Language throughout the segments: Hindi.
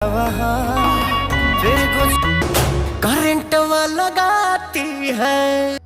फिर कुछ करंट लगाती है।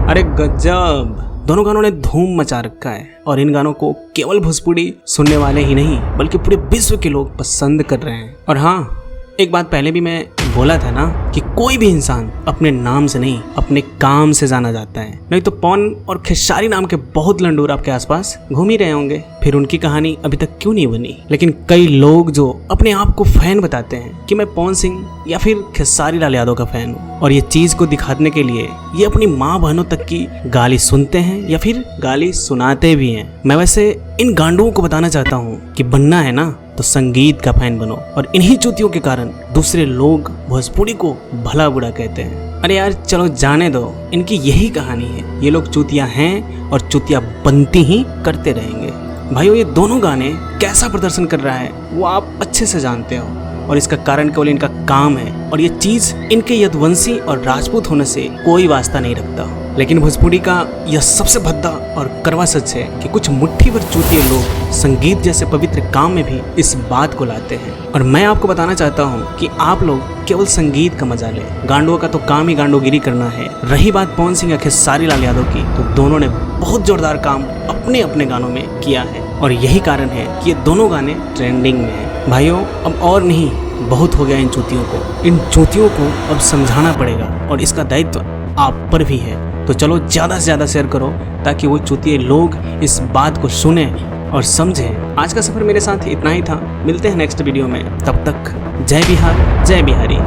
अरे गजब, दोनों गानों ने धूम मचा रखा है और इन गानों को केवल भोजपुरी सुनने वाले ही नहीं बल्कि पूरे विश्व के लोग पसंद कर रहे हैं। और हाँ, एक बात पहले भी मैं बोला था ना कि कोई भी इंसान अपने नाम से नहीं अपने काम से जाना जाता है। नहीं तो पवन और खेसारी नाम के बहुत लंडूर आपके आसपास घूम ही रहे होंगे, फिर उनकी कहानी अभी तक क्यों नहीं बनी। लेकिन कई लोग जो अपने आप को फैन बताते हैं कि मैं पवन सिंह या फिर खेसारी लाल यादव का फैन हूँ, और ये चीज को दिखाने के लिए ये अपनी माँ बहनों तक की गाली सुनते हैं या फिर गाली सुनाते भी हैं। मैं वैसे इन गांडुओं को बताना चाहता हूँ कि बनना है ना तो संगीत का फैन बनो, और इन्हीं चूतियों के कारण दूसरे लोग भोजपुरी को भला बुरा कहते हैं। अरे यार चलो जाने दो, इनकी यही कहानी है। ये लोग चूतिया हैं और चूतिया बनती ही करते रहेंगे। भाइयों, ये दोनों गाने कैसा प्रदर्शन कर रहा है वो आप अच्छे से जानते हो, और इसका कारण केवल इनका काम है, और ये चीज इनके यदुवंशी और राजपूत होने से कोई वास्ता नहीं रखता। लेकिन भोजपुरी का यह सबसे भद्दा और कड़वा सच है कि कुछ मुट्ठी भर चूतिए लोग संगीत जैसे पवित्र काम में भी इस बात को लाते हैं। और मैं आपको बताना चाहता हूँ कि आप लोग केवल संगीत का मजा ले, गांडुओं का तो काम ही गांडोगिरी करना है। रही बात पवन सिंह या खेसारी लाल यादव की, तो दोनों ने बहुत जोरदार काम अपने अपने गानों में किया है, और यही कारण है कि ये दोनों गाने ट्रेंडिंग में है। भाइयों, अब और नहीं, बहुत हो गया इन चूतियों को। इन चूतियों को अब समझाना पड़ेगा, और इसका दायित्व आप पर भी है। तो चलो ज़्यादा से ज़्यादा शेयर करो ताकि वो चूतिए लोग इस बात को सुने और समझें। आज का सफ़र मेरे साथ इतना ही था। मिलते हैं नेक्स्ट वीडियो में, तब तक जय बिहार जय बिहारी।